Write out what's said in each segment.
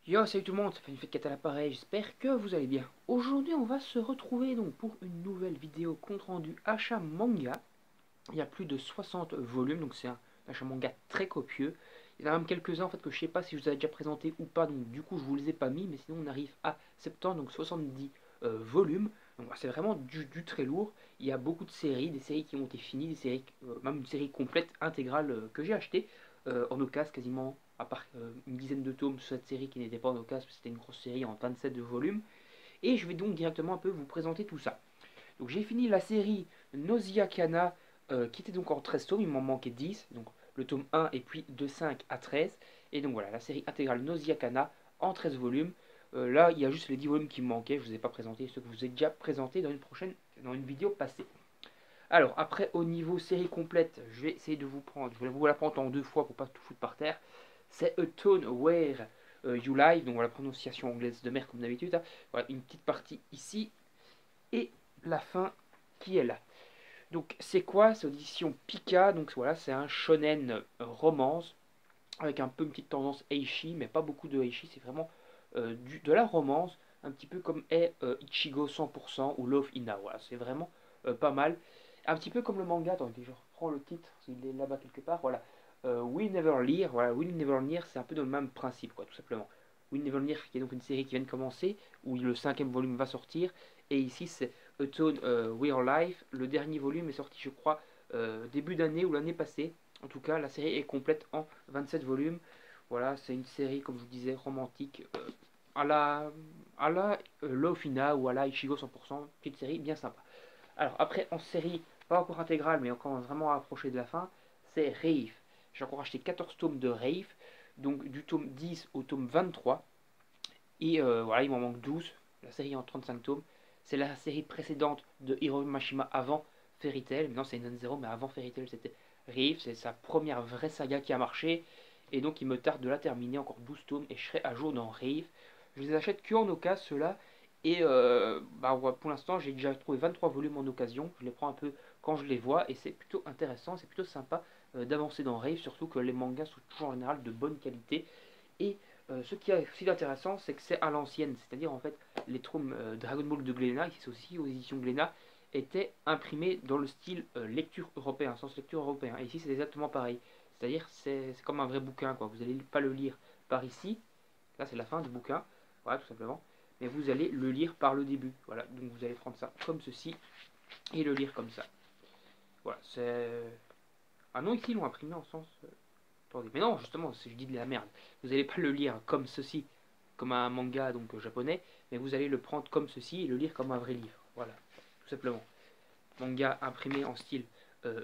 Yo, salut tout le monde, ça fait une fête 4 à l'appareil, j'espère que vous allez bien. Aujourd'hui, on va se retrouver donc pour une nouvelle vidéo compte rendu achat manga. Il y a plus de 60 volumes, donc c'est un achat manga très copieux. Il y en a même quelques-uns en fait que je sais pas si je vous avais déjà présenté ou pas, donc du coup je vous les ai pas mis, mais sinon on arrive à 70, donc 70 volumes. Donc c'est vraiment du très lourd. Il y a beaucoup de séries, des séries qui ont été finies, des séries, même une série complète, intégrale que j'ai achetée en occasion quasiment, à part une dizaine de tomes sur cette série qui n'était pas en occasion, c'était une grosse série en 27 de volumes. Et je vais donc directement un peu vous présenter tout ça. Donc j'ai fini la série Nausea Kana qui était donc en 13 tomes, il m'en manquait 10, donc le tome 1 et puis de 5 à 13. Et donc voilà, la série intégrale Nausea Kana en 13 volumes. Là, il y a juste les 10 volumes qui me manquaient, je ne vous ai pas présenté, ceux que je vous ai déjà présentés dans une vidéo passée. Alors après, au niveau série complète, je vais essayer de vous prendre, je vais vous la prendre en deux fois pour pas tout foutre par terre. C'est A Tone Where You Live, donc voilà, prononciation anglaise de merde comme d'habitude, hein. Voilà, une petite partie ici et la fin qui est là. Donc c'est quoi? C'est audition Pika, donc voilà, c'est un shonen romance avec un peu une petite tendance Eishi, mais pas beaucoup de Eishi, c'est vraiment de la romance, un petit peu comme est Ichigo 100% ou Love Ina, voilà, c'est vraiment pas mal. Un petit peu comme le manga, attendez, je reprends le titre, il est là-bas quelque part, voilà. We Never Lear, voilà, We Never Lear, c'est un peu dans le même principe, quoi, tout simplement. We Never Lear, qui est donc une série qui vient de commencer, où le cinquième volume va sortir, et ici c'est A Tone We're Life, le dernier volume est sorti, je crois, début d'année ou l'année passée. En tout cas, la série est complète en 27 volumes. Voilà, c'est une série, comme je vous disais, romantique, à la Lofina ou à la Ichigo 100%, petite série bien sympa. Alors après, en série, pas encore intégrale, mais encore vraiment approché de la fin, c'est Rave. J'ai encore acheté 14 tomes de Rave, donc du tome 10 au tome 23. Et voilà, il m'en manque 12. La série en 35 tomes. C'est la série précédente de Hiro Mashima avant Fairy Tail. Maintenant c'est Non Zero, mais avant Fairy Tail c'était Rive. C'est sa première vraie saga qui a marché. Et donc il me tarde de la terminer, encore 12 tomes, et je serai à jour dans Rive. Je les achète que en occasion, ceux-là. Et bah, pour l'instant j'ai déjà trouvé 23 volumes en occasion. Je les prends un peu quand je les vois. Et c'est plutôt intéressant, c'est plutôt sympa d'avancer dans Rive. Surtout que les mangas sont toujours en général de bonne qualité. Et ce qui est aussi intéressant, c'est que c'est à l'ancienne, c'est-à-dire en fait les tomes Dragon Ball de Glénat, qui sont aussi aux éditions Glénat, étaient imprimés dans le style lecture européen, sens lecture européen. Et ici c'est exactement pareil, c'est-à-dire c'est comme un vrai bouquin, quoi. Vous n'allez pas le lire par ici, là c'est la fin du bouquin, voilà tout simplement, mais vous allez le lire par le début, voilà. Donc vous allez prendre ça comme ceci et le lire comme ça. Voilà, c'est... Ah non, ici ils l'ont imprimé en sens... Attendez, mais non, justement, je dis de la merde. Vous n'allez pas le lire comme ceci, comme un manga donc japonais, mais vous allez le prendre comme ceci et le lire comme un vrai livre. Voilà, tout simplement. Manga imprimé en style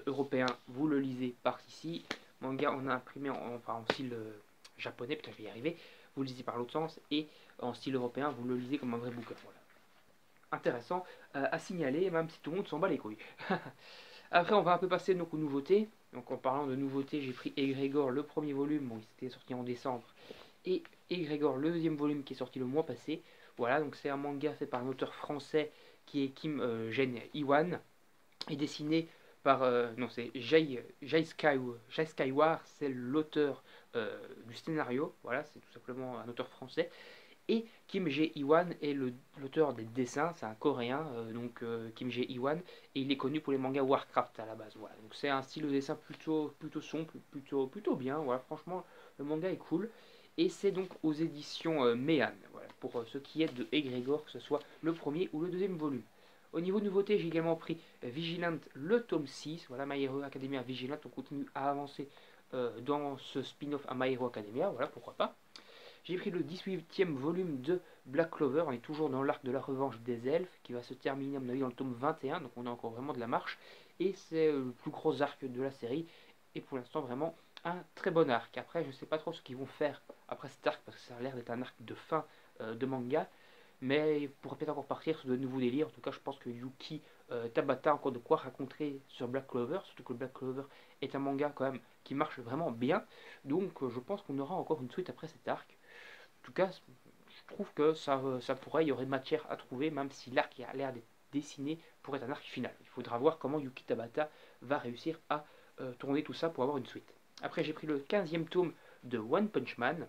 européen, vous le lisez par ici. Manga on a imprimé en style japonais, peut-être je vais y arriver, vous le lisez par l'autre sens, et en style européen, vous le lisez comme un vrai bouquin. Voilà. Intéressant à signaler, même si tout le monde s'en bat les couilles. Après, on va un peu passer donc aux nouveautés. Donc, en parlant de nouveautés, j'ai pris Egrégor, le premier volume, bon, il était sorti en décembre, et Egrégor, le deuxième volume qui est sorti le mois passé. Voilà, donc c'est un manga fait par un auteur français qui est Kim Gen Iwan, et dessiné par. Non, c'est Jai Skywar, c'est l'auteur du scénario. Voilà, c'est tout simplement un auteur français. Et Kim Jae-iwan est l'auteur des dessins, c'est un coréen, Kim Jae-iwan, et il est connu pour les mangas Warcraft à la base. Voilà. Donc c'est un style de dessin plutôt sombre, plutôt bien. Voilà. Franchement, le manga est cool. Et c'est donc aux éditions Mehan, voilà, pour ce qui est de Egrégor, que ce soit le premier ou le deuxième volume. Au niveau de nouveauté, j'ai également pris Vigilant, le tome 6. Voilà, My Hero Academia Vigilant, on continue à avancer dans ce spin-off à My Hero Academia, voilà, pourquoi pas. J'ai pris le 18e volume de Black Clover, on est toujours dans l'arc de la revanche des elfes, qui va se terminer à mon avis dans le tome 21, donc on a encore vraiment de la marche, et c'est le plus gros arc de la série, et pour l'instant vraiment un très bon arc. Après je ne sais pas trop ce qu'ils vont faire après cet arc, parce que ça a l'air d'être un arc de fin de manga, mais il pourrait peut-être encore partir sur de nouveaux délires. En tout cas, je pense que Yuki Tabata a encore de quoi raconter sur Black Clover, surtout que Black Clover est un manga quand même qui marche vraiment bien. Donc je pense qu'on aura encore une suite après cet arc. En tout cas, je trouve que ça pourrait, il y aurait matière à trouver, même si l'arc a l'air d'être dessiné pour être un arc final. Il faudra voir comment Yuki Tabata va réussir à tourner tout ça pour avoir une suite. Après, j'ai pris le 15e tome de One Punch Man.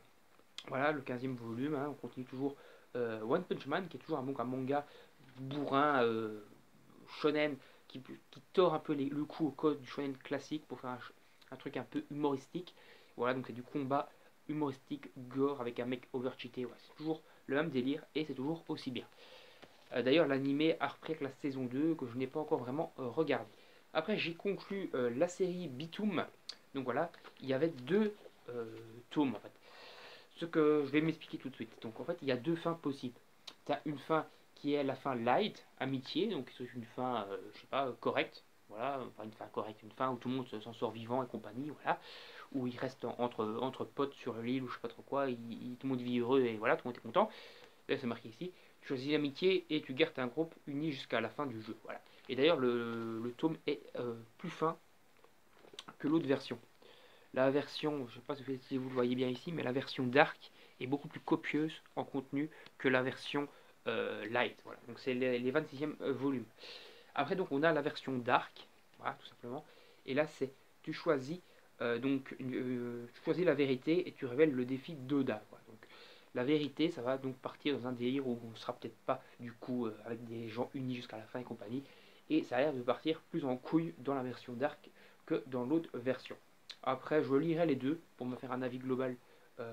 Voilà, le 15e volume, hein, on continue toujours One Punch Man, qui est toujours un manga bourrin, shonen, qui tord un peu le coup au code du shonen classique pour faire un truc un peu humoristique. Voilà, donc c'est du combat humoristique, gore, avec un mec overcheaté. Ouais, c'est toujours le même délire et c'est toujours aussi bien. D'ailleurs, l'animé a repris avec la saison 2 que je n'ai pas encore vraiment regardé. Après, j'ai conclu la série Bitoom. Donc voilà, il y avait deux tomes en fait. Ce que je vais m'expliquer tout de suite. Donc en fait, il y a deux fins possibles. Tu as une fin qui est la fin light, amitié, donc c'est une fin, je sais pas, correcte. Voilà, enfin une fin correcte, une fin où tout le monde s'en sort vivant et compagnie, voilà. Où ils restent entre potes sur l'île ou je sais pas trop quoi, tout le monde vit heureux et voilà, tout le monde est content. Là, c'est marqué ici. Tu choisis l'amitié et tu gardes un groupe uni jusqu'à la fin du jeu. Voilà. Et d'ailleurs, le tome est plus fin que l'autre version. La version, je ne sais pas si vous le voyez bien ici, mais la version Dark est beaucoup plus copieuse en contenu que la version Light. Voilà. Donc c'est les 26e volumes. Après, donc, on a la version Dark, voilà, tout simplement. Et là, c'est tu choisis tu choisis la vérité et tu révèles le défi d'Oda. Voilà. Donc, la vérité, ça va donc partir dans un délire où on sera peut-être pas du coup avec des gens unis jusqu'à la fin et compagnie. Et ça a l'air de partir plus en couille dans la version Dark que dans l'autre version. Après, je lirai les deux pour me faire un avis global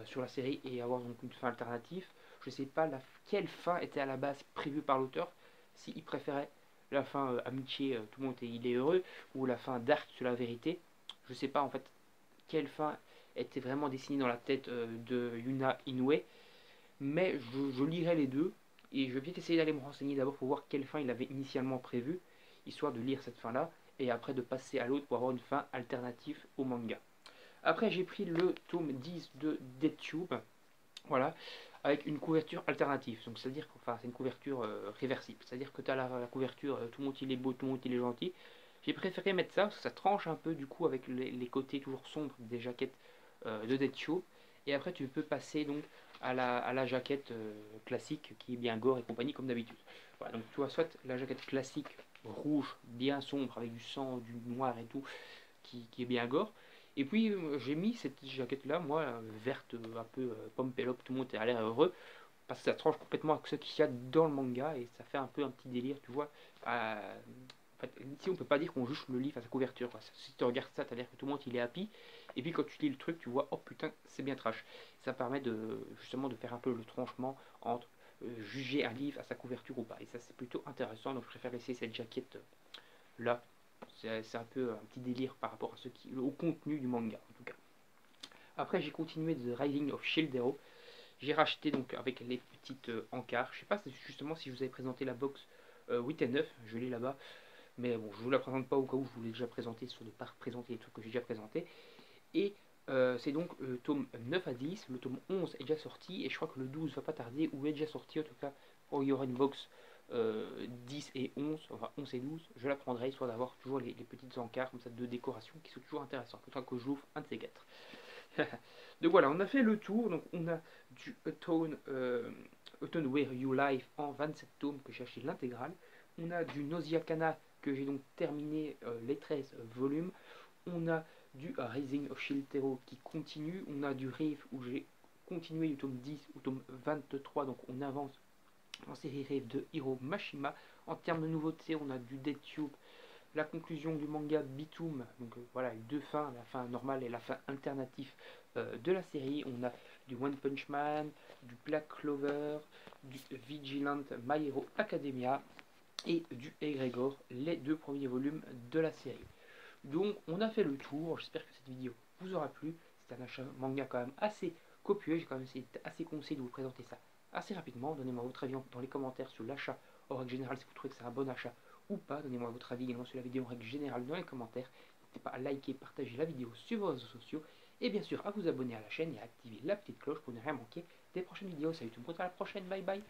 sur la série et avoir donc une fin alternative. Je ne sais pas quelle fin était à la base prévue par l'auteur, s'il préférait la fin amitié, tout le monde il est heureux, ou la fin dark sur la vérité. Je ne sais pas en fait quelle fin était vraiment dessinée dans la tête de Yuna Inoue, mais je lirai les deux et je vais peut-être essayer d'aller me renseigner d'abord pour voir quelle fin il avait initialement prévu, histoire de lire cette fin là et après de passer à l'autre pour avoir une fin alternative au manga. Après, j'ai pris le tome 10 de DeadTube, voilà, avec une couverture alternative. Donc, c'est-à-dire que enfin, c'est une couverture réversible. C'est-à-dire que tu as la couverture, tout le monde il est beau, tout le monde il est gentil. J'ai préféré mettre ça parce que ça tranche un peu du coup avec les côtés toujours sombres des jaquettes de DeadTube. Et après, tu peux passer donc à la jaquette classique qui est bien gore et compagnie comme d'habitude. Voilà, donc tu as soit la jaquette classique rouge, bien sombre, avec du sang, du noir et tout, qui est bien gore. Et puis j'ai mis cette jaquette là, moi, verte, un peu pomme pélope, tout le monde a l'air heureux, parce que ça tranche complètement avec ce qu'il y a dans le manga et ça fait un peu un petit délire, tu vois. En fait, ici on peut pas dire qu'on juge le livre à sa couverture. Quoi. Si tu regardes ça, c'est-à-dire que tout le monde il est happy, et puis quand tu lis le truc, tu vois, oh putain, c'est bien trash. Ça permet justement de faire un peu le tranchement entre juger un livre à sa couverture ou pas. Et ça c'est plutôt intéressant, donc je préfère laisser cette jaquette là. C'est un peu un petit délire par rapport au contenu du manga en tout cas. Après j'ai continué The Rising of Shield Hero. J'ai racheté donc avec les petites encarts. Je sais pas justement si je vous avais présenté la box 8 et 9, je l'ai là-bas. Mais bon, je vous la présente pas au cas où je vous l'ai déjà présenté, sur de ne pas représenter les trucs que j'ai déjà présentés. Et c'est donc le tome 9 à 10, le tome 11 est déjà sorti, et je crois que le 12 va pas tarder, ou est déjà sorti en tout cas, quand il y aura une box 10 et 11, enfin 11 et 12, je la prendrai, histoire d'avoir toujours les petites encarts comme ça de décoration qui sont toujours intéressantes, autant que j'ouvre un de ces quatre. Donc voilà, on a fait le tour, donc on a du Autumn Where You Live en 27 tomes que j'ai acheté l'intégrale, on a du Nosiakana que j'ai donc terminé les 13 volumes, on a du Rising of Shield Hero qui continue, on a du Rive où j'ai continué du tome 10 au tome 23, donc on avance en série Rive de Hiro Mashima. En termes de nouveautés, on a du DeadTube, la conclusion du manga Bitoom, donc voilà, deux fins, la fin normale et la fin alternative de la série. On a du One Punch Man, du Black Clover, du Vigilant My Hero Academia et du Egregor, les deux premiers volumes de la série. Donc on a fait le tour, j'espère que cette vidéo vous aura plu. C'est un achat manga quand même assez copieux, j'ai quand même essayé assez concis de vous présenter ça assez rapidement. Donnez-moi votre avis dans les commentaires sur l'achat en règle générale si vous trouvez que c'est un bon achat ou pas. Donnez-moi votre avis également sur la vidéo en règle générale dans les commentaires. N'hésitez pas à liker, partager la vidéo sur vos réseaux sociaux et bien sûr à vous abonner à la chaîne et à activer la petite cloche pour ne rien manquer des prochaines vidéos. Salut tout le monde, à la prochaine, bye bye.